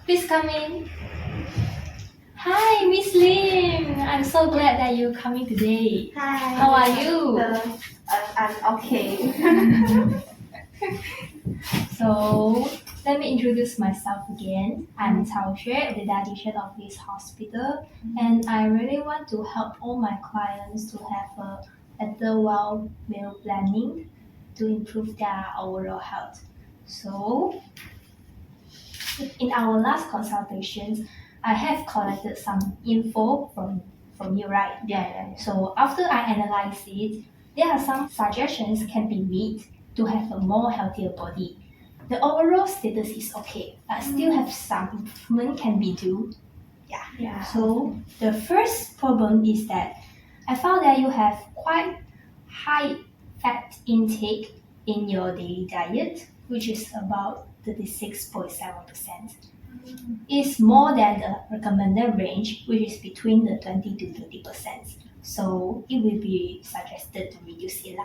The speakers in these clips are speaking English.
Please come in. Hi, Miss Lim. I'm so glad that you're coming today. Hi. How are you? I'm okay. So, let me introduce myself again. I'm Cao Xue, the dietitian of this hospital, and I really want to help all my clients to have a better well meal planning to improve their overall health. So, in our last consultations, I have collected some info from you, right? Yeah. So after I analyze it, there are some suggestions can be made to have a more healthier body. The overall status is okay, but still have some improvement can be done. Yeah. So the first problem is that I found that you have quite high fat intake in your daily diet, which is about 36.7%. It's more than the recommended range, which is between the 20 to 30%. So it will be suggested to reduce it.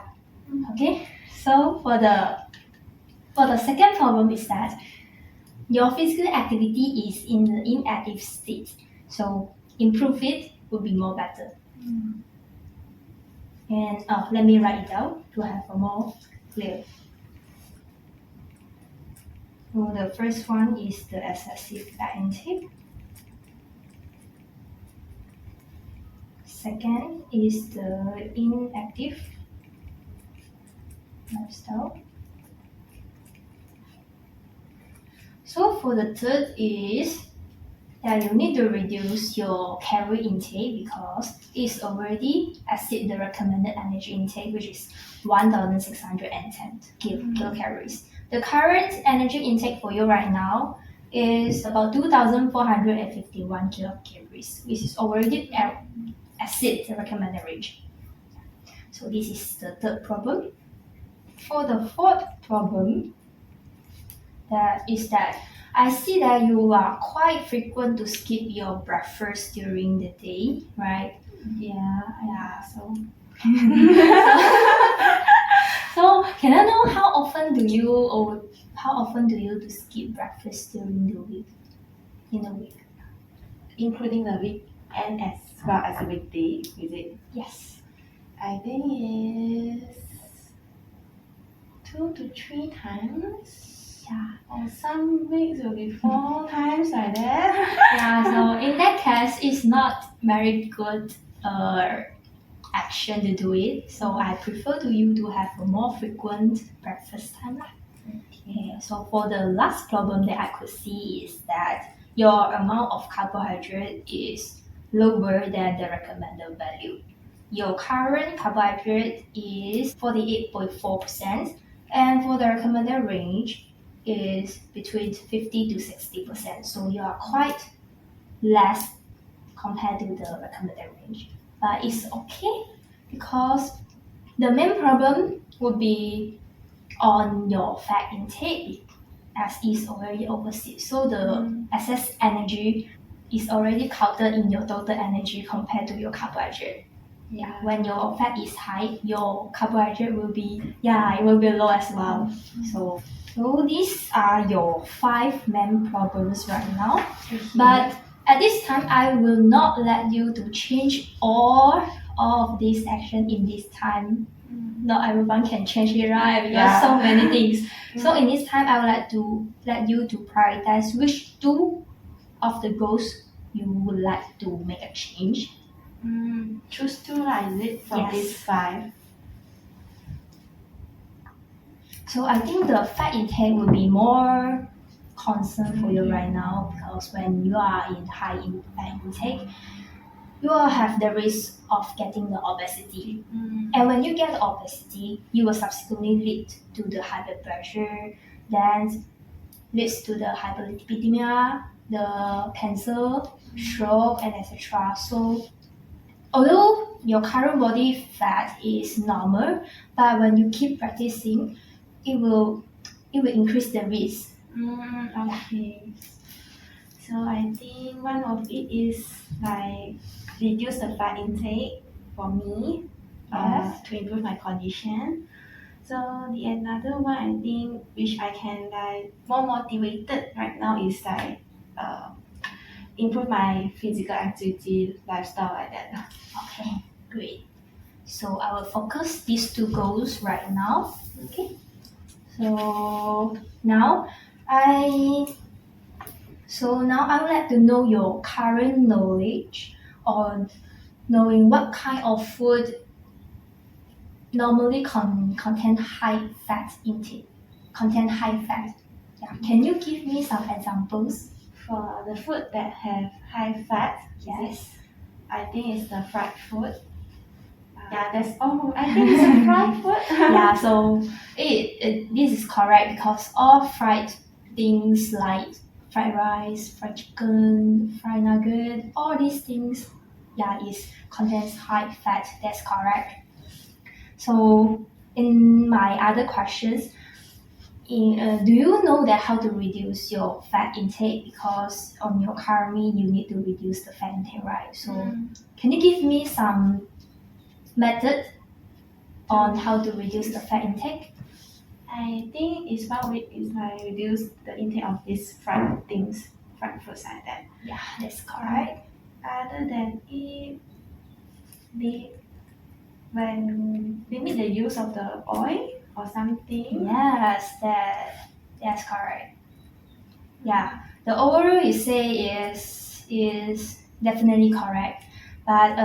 Okay, so for the second problem is that your physical activity is in the inactive state. So improve it would be more better. And let me write it down to have a more clear. So the first one is the excessive fat intake. Second is the inactive lifestyle. So for the third is that you need to reduce your calorie intake because it's already exceed the recommended energy intake, which is 1,610 kilocalories. The current energy intake for you right now is about 2,451 kilocalories, which is already exceed the recommended range. So this is the third problem. For the fourth problem, that I see that you are quite frequent to skip your breakfast during the day, right? Yeah. So, so can I know how often do you to skip breakfast during the week? In a week? Including the weekend as well as the weekday, is it? Yes. I think it's 2 to 3 times. Yeah. Or some weeks will be 4 times like that. Yeah. So in that case, it's not very good action to do it. So I prefer to you to have a more frequent breakfast time. Okay. So for the last problem that I could see is that your amount of carbohydrate is lower than the recommended value. Your current carbohydrate is 48.4%, and for the recommended range is between 50 to 60%. So you are quite less compared to the recommended range. But it's okay because the main problem would be on your fat intake as is already overseas. So the excess energy is already counted in your total energy compared to your carbohydrate. Yeah, when your fat is high, your carbohydrate will be low as well. So these are your 5 main problems right now. But at this time, I will not let you to change all of these action in this time. Not everyone can change it, right? Because so many things. So in this time, I would like to let you to prioritize which 2 of the goals you would like to make a change. Choose 2 like is it from these 5? So I think the fat intake will be more concern for you right now because when you are in high fat intake, you will have the risk of getting the obesity. And when you get obesity, you will subsequently lead to the high blood pressure, then leads to the hyperlipidemia, the cancer, stroke, and etc. So although your current body fat is normal, but when you keep practicing, it will increase the risk. Okay. So I think one of it is like reduce the fat intake for me to improve my condition. So the another one I think which I can like more motivated right now is like improve my physical activity lifestyle like that. Okay, great. So I will focus these two goals right now. Okay. So now I I would like to know your current knowledge on knowing what kind of food normally contain high fat intake, contain high fat. Yeah. Can you give me some examples? For the food that have high fat, Yes. I think it's the fried food. Yeah, that's all. I think it's a fried food. Yeah, so this is correct because all fried things like fried rice, fried chicken, fried nugget, all these things, yeah, is contains high fat. That's correct. So in my other questions, do you know that how to reduce your fat intake? Because on your currently you need to reduce the fat intake, right? So can you give me some method on how to reduce the fat intake? I think it's one way is like reduce the intake of these fried things, fried foods like that. Yeah, that's correct. Other than it, they when limit the use of the oil or something. Yes, that's correct. Yeah, the overall you say is definitely correct, but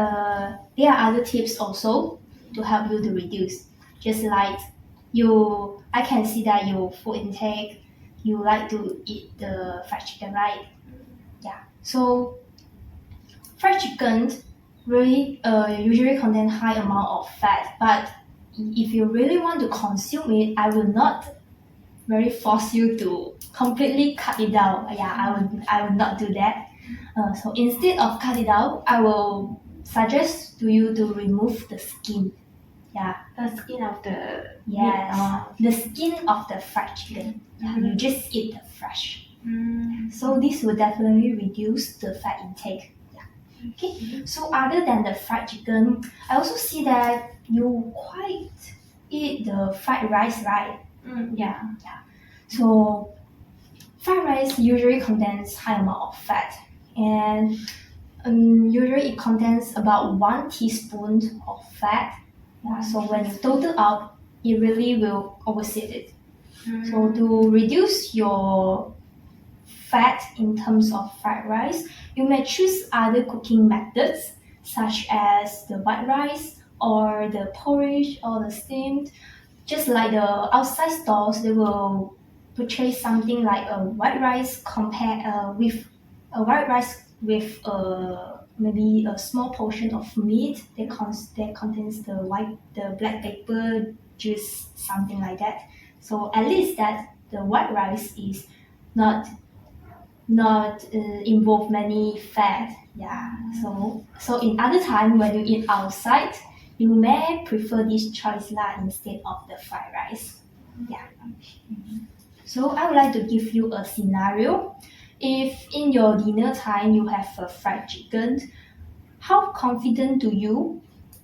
there are other tips also to help you to reduce. Just like I can see that your food intake, you like to eat the fried chicken, right? Yeah. So fried chicken really usually contain high amount of fat, but if you really want to consume it, I will not very force you to completely cut it down. Yeah, I will not do that. So instead of cut it out, I will suggest to you to remove the skin. Yeah. The skin of the Yes. The skin of the fried chicken. Yeah, you just eat the flesh. So this will definitely reduce the fat intake. Yeah. Okay. So other than the fried chicken, I also see that you quite eat the fried rice, right? Yeah. So fried rice usually contains high amount of fat, and usually it contains about 1 teaspoon of fat. Yeah, so when you total up, it really will oversee it. So to reduce your fat in terms of fried rice, you may choose other cooking methods such as the white rice or the porridge or the steamed. Just like the outside stores, they will purchase something like a white rice compare with a white rice with maybe a small portion of meat that contains the black pepper juice, something like that. So at least that the white rice is not involve many fat. Yeah. So in other time when you eat outside, you may prefer this choice lah instead of the fried rice. Yeah. So I would like to give you a scenario. If in your dinner time you have a fried chicken, how confident do you,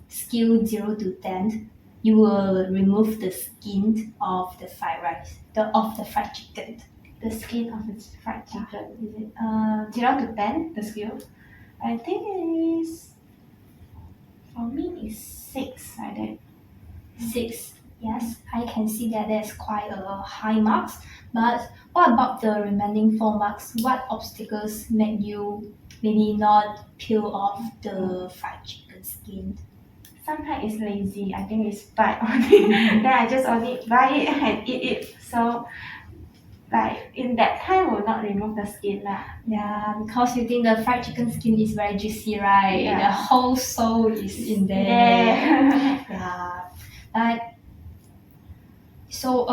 scale 0 to 10, you will remove the skin of the fried rice, of the fried chicken? The skin of the fried chicken, is it 0 to 10 the scale? I think it is, for me is 6 like that. 6. Yes, I can see that there's quite a high marks. But what about the remaining 4 marks? What obstacles make you maybe not peel off the fried chicken skin? Sometimes it's lazy. I think it's bite only. Then I just only buy it and eat it. So like in that time will not remove the skin lah. Yeah, because you think the fried chicken skin is very juicy, right? Yeah. The whole soul is in there. Yeah. But so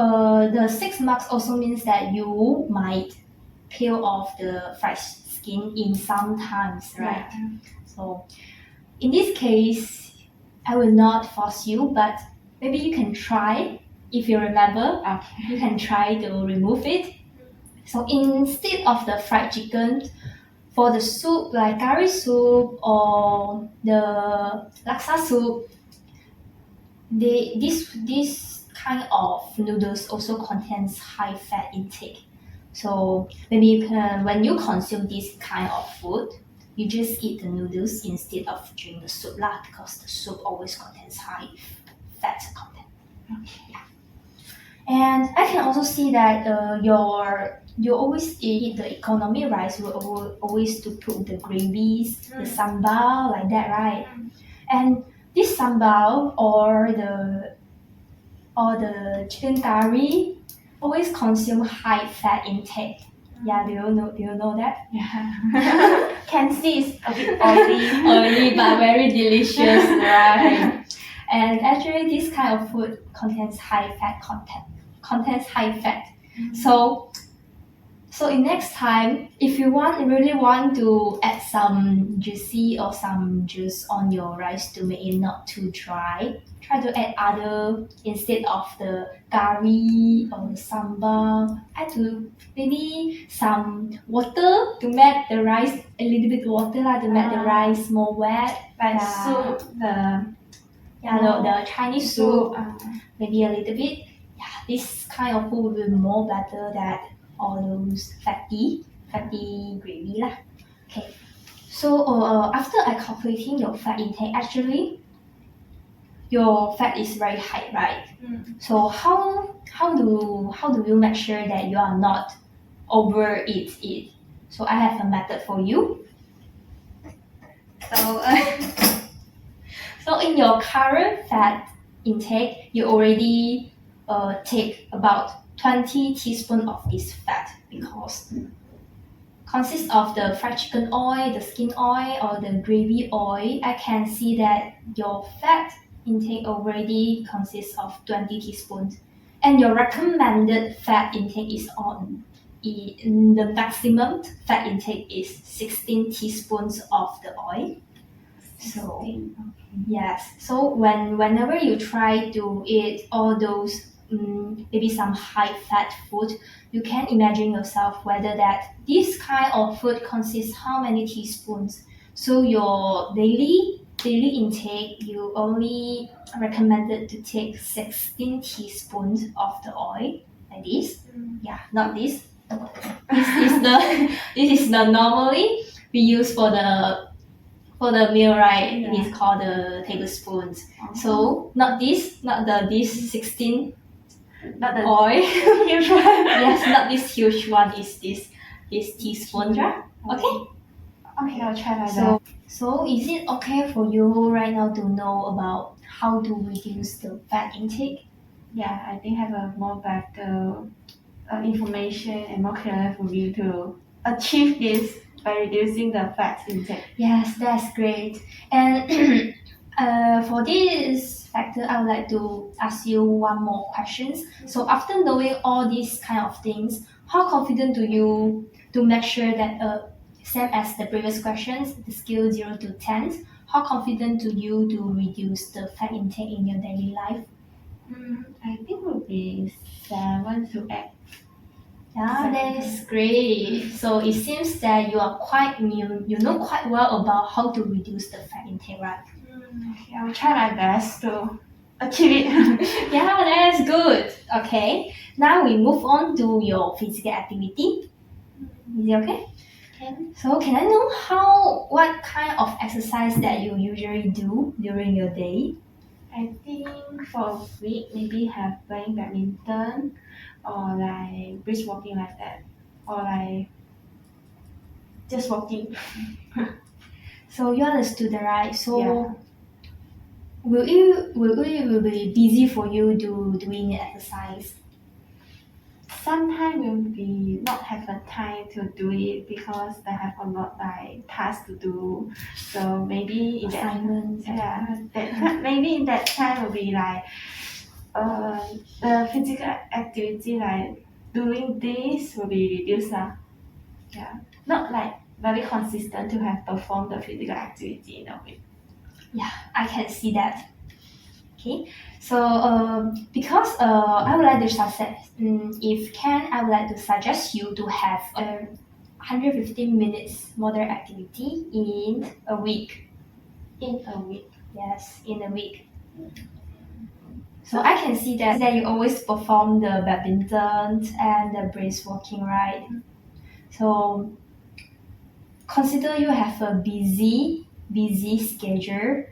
the 6 marks also means that you might peel off the fried skin in some times, right? Yeah. So in this case, I will not force you, but maybe you can try. If you remember, Okay. you can try to remove it. So instead of the fried chicken, for the soup like curry soup or the laksa soup, this kind of noodles also contains high fat intake. So maybe you can, when you consume this kind of food, you just eat the noodles instead of drinking the soup lah, because the soup always contains high fat content. Okay. And I can also see that you always eat the economy rice. You always to put the gravies, the sambal like that, right? And this sambal or the chicken curry always consume high fat intake. Yeah, do you know that? Yeah. Can see it's a bit oily. Oily but very delicious, right? And actually, this kind of food contains high fat content. Contains high fat. So in next time, if you really want to add some juicy or some juice on your rice to make it not too dry, try to add other instead of the curry or the sambal. Add to maybe some water to make the rice a little bit water to make the rice more wet. Like soup, the Chinese soup, maybe a little bit. Yeah, this kind of food will be more better than all those fatty gravy lah. Okay, so after I calculating your fat intake, actually your fat is very high, right? So how do you make sure that you are not overeat it? So I have a method for you. So in your current fat intake, you already take about 20 teaspoons of this fat, because consists of the fried chicken oil, the skin oil, or the gravy oil. I can see that your fat intake already consists of 20 teaspoons, and your recommended fat intake is the maximum fat intake is 16 teaspoons of the oil. So yes, so whenever you try to eat all those maybe some high fat food, you can imagine yourself whether that this kind of food consists how many teaspoons. So your daily intake, you only recommended to take 16 teaspoons of the oil, like this. Yeah, not this. This is the normally we use for the meal, right? Yeah. It is called the tablespoons. So not this 16, Not the oil. huge one. Yes, not this huge one. Is this teaspoon, right? Okay. Okay, I'll try like that. So is it okay for you right now to know about how to reduce the fat intake? Yeah, I think have a more better information and more clear for you to achieve this by reducing the fat intake. Yes, that's great. And for this factor, I would like to ask you one more question. So after knowing all these kind of things, how confident do you to make sure that same as the previous questions, the scale 0 to 10, how confident do you to reduce the fat intake in your daily life? I think would be 7 to 8. Yeah, that's great. So it seems that you are you know quite well about how to reduce the fat intake, right? Okay, I will try my best to achieve it. Yeah, that's good. Okay, now we move on to your physical activity. Is it okay? Can. So can I know what kind of exercise that you usually do during your day? I think for a week, maybe have playing badminton or like brisk walking like that, or like just walking. So you are a student, right? So Yeah. will it be busy for you doing exercise? Sometimes will be not have the time to do it because I have a lot like tasks to do. So maybe in that Assignments. maybe in that time will be like the physical activity like doing this will be reduced Yeah, not like very consistent to have performed the physical activity in a way. Yeah, I can see that. Okay, so because I would like to suggest, if can, I would like to suggest you to have 115 minutes moderate activity in a week. In a week. Yes, in a week. So I can see that you always perform the badminton and the brisk walking, right? So consider you have a busy schedule.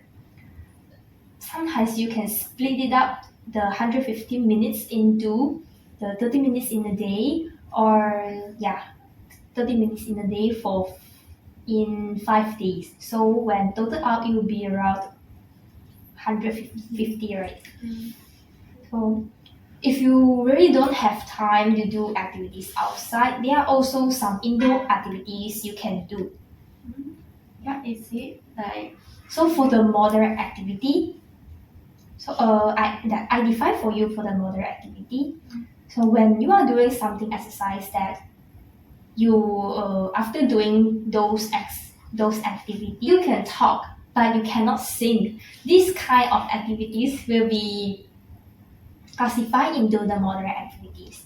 Sometimes you can split it up the 150 minutes into the 30 minutes in a day, or 30 minutes in a day for in 5 days. So when total out, it will be around 150, right? So if you really don't have time to do activities outside, there are also some indoor activities you can do. Yeah, is it like So for the moderate activity, I define for you for the moderate activity. So when you are doing something exercise that you after doing those activities, you can talk but you cannot sing. These kind of activities will be classified into the moderate activities.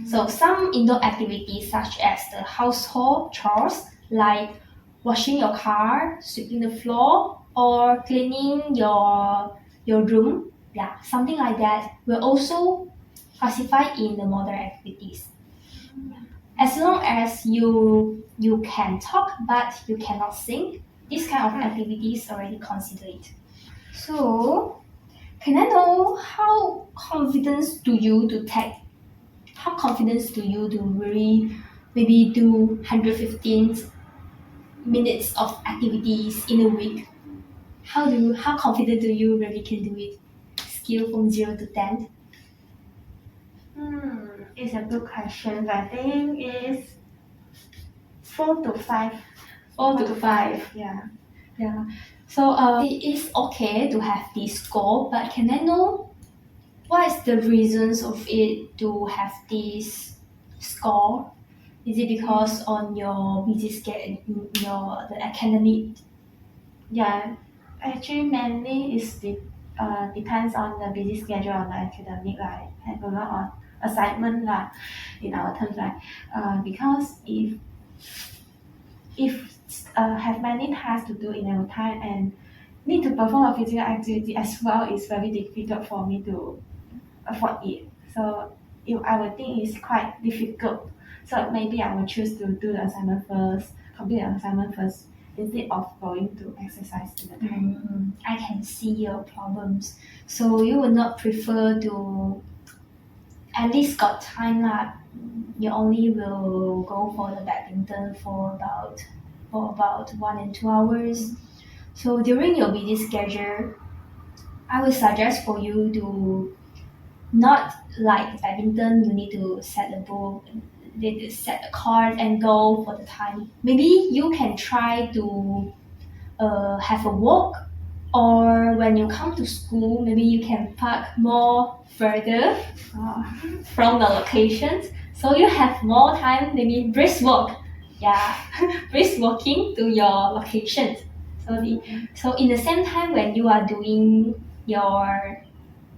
So some indoor activities such as the household chores like washing your car, sweeping the floor, or cleaning your room, something like that will also classify in the moderate activities. As long as you can talk but you cannot sing, this kind of activities already considered. So can I know how confident do you to really maybe do 115 minutes of activities in a week? How confident do you really can do it? Scale from 0 to 10? It's a good question. I think it's 4 to 5. 4 to 5. Yeah. Yeah. So it is okay to have this goal, but can I know what is the reasons of it to have this score? Is it because on your busy schedule, the academic? Yeah, actually mainly depends on the busy schedule on the academic, like have a lot of assignment lah in our terms, like because if have many tasks to do in our time and need to perform a physical activity as well, it's very difficult for me to afford it. So I would think it's quite difficult. So maybe I will choose to do the assignment first, complete the assignment first, instead of going to exercise in the time. I can see your problems. So you would not prefer to at least got time lah. You only will go for the badminton for about 1 and 2 hours. So during your busy schedule, I would suggest for you to not like badminton. You need to set the ball, need to set the card and go for the time. Maybe you can try to have a walk, or when you come to school, maybe you can park more further from the locations, so you have more time. Maybe brisk walk, brisk walking to your locations. So in the same time when you are doing your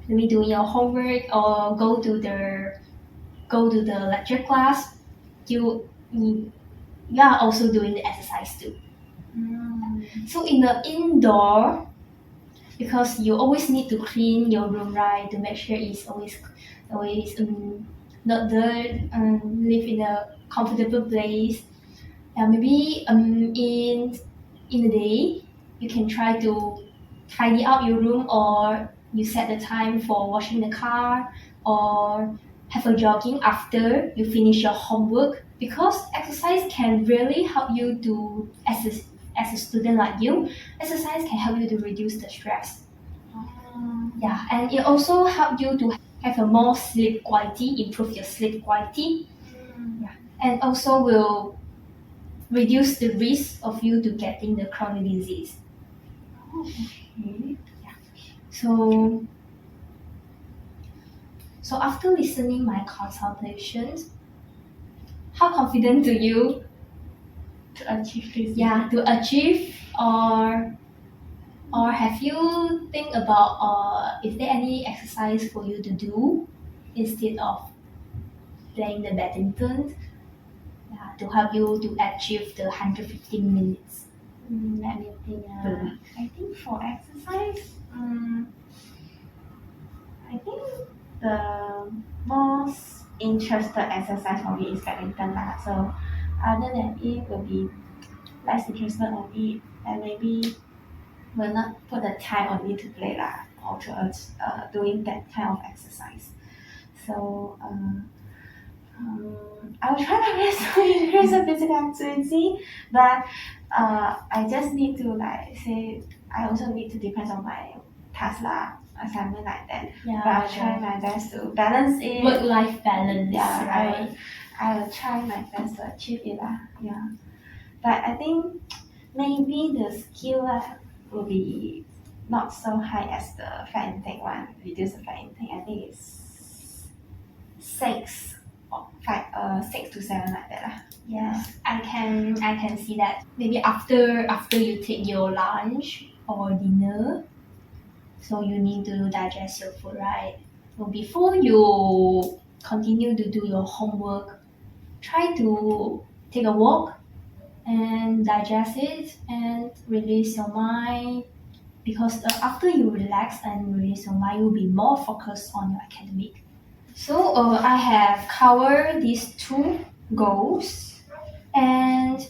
maybe doing your homework or go to the lecture class, you are also doing the exercise too. So in the indoor, because you always need to clean your room, right, to make sure it's always not dirt, live in a comfortable place. Maybe in a day you can try to tidy up your room, or you set the time for washing the car, or have a jogging after you finish your homework, because exercise can really help you to as a student like you, exercise can help you to reduce the stress. And it also help you to have a more sleep quality, improve your sleep quality. And also will reduce the risk of you to getting the chronic disease. Okay. So after listening my consultations, how confident do you To achieve this. to achieve, or have you think about is there any exercise for you to do instead of playing the badminton, to help you to achieve the 115 minutes? Let me think. I think for exercise, I I think the most interested exercise for me is badminton lah. So other than it will be less interested on it and maybe will not put the time on it to play lah or to doing that kind of exercise. So I will try my best to increase the physical activity, but I just need to like say I also need to depend on my task lah, assignment like that. But I'll try my best to balance it. Work-life balance, Yeah, right? I will try my best to achieve it lah. Yeah, but I think maybe the skill will be not so high as the fat intake one. Reduce the fat intake. I think it's 6 or 5, 6 to 7 like that lah. Yes, I can see that. Maybe after you take your lunch or dinner, so you need to digest your food, right? So before you continue to do your homework, try to take a walk and digest it and release your mind. Because after you relax and release your mind, you'll be more focused on your academic. So I have covered these 2 goals, and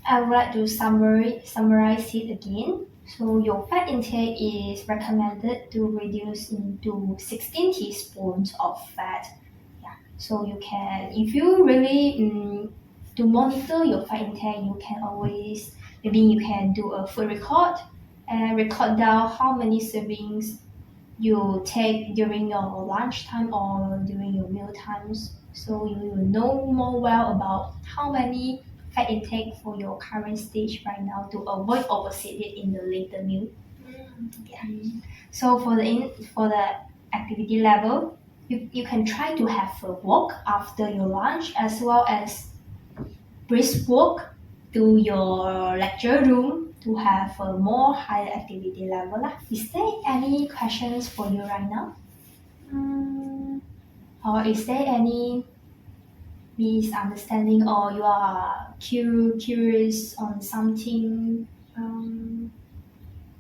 I would like to summarize it again. So your fat intake is recommended to reduce into 16 teaspoons of fat. Yeah. So you can, if you really to monitor your fat intake, you can always maybe you can do a food record and record down how many servings you take during your lunchtime or during your meal times, so you will know more well about how many fat intake for your current stage right now to avoid overseed it in the later meal. Yeah. So for the activity level, you can try to have a walk after your lunch as well as brisk walk to your lecture room to have a more higher activity level lah. Is there any questions for you right now? Or is there any misunderstanding or you are curious on something?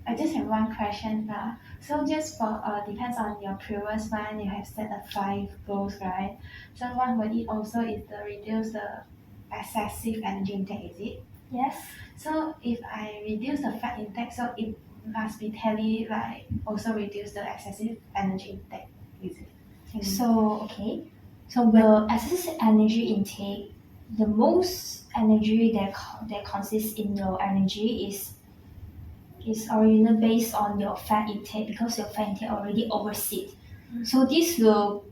I just have one question now. So just for depends on your previous one, you have set a 5 goals, right? So one will it also is the reduce the excessive energy intake, is it? Yes. So if I reduce the fat intake, so it must be tally like also reduce the excessive energy intake, is it? So okay. So the excessive energy intake, the most energy that consists in your energy is originally based on your fat intake because your fat intake already overseed. So this will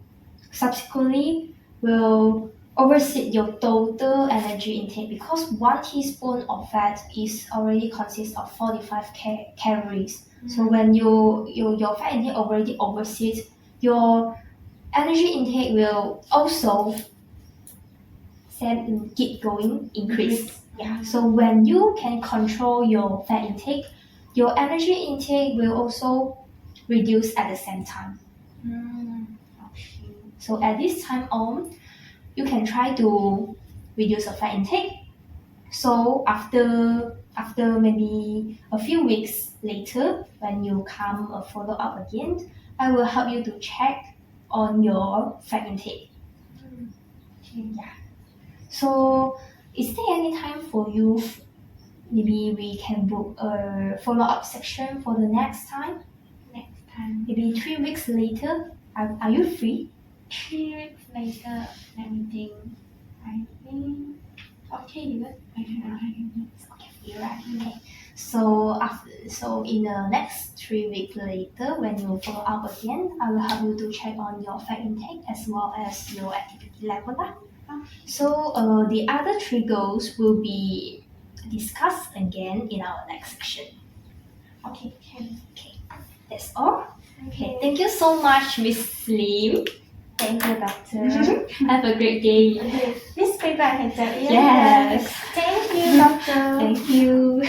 subsequently will overseed your total energy intake because 1 teaspoon of fat is already consists of 45 calories. So when your fat intake already overseeds, your energy intake will also keep going increase. Yeah. So when you can control your fat intake, your energy intake will also reduce at the same time. Okay. So at this time on, you can try to reduce your fat intake. So after maybe a few weeks later, when you come a follow up again, I will help you to check on your fat intake. Yeah. So is there any time for you? Maybe we can book a follow up section for the next time. Next time. Maybe 3 weeks later. Are you free? 3 weeks later, let me think. I think okay, good. Okay, right. Okay. So in the next 3 weeks later, when you follow up again, I will help you to check on your fat intake as well as your activity level. So the other 3 goals will be discussed again in our next section. Okay. That's all. Okay. Thank you so much, Miss Lim. Thank you, doctor. Have a great day. Okay. This paper I can tell you. Yes. Thank you, doctor. Thank you.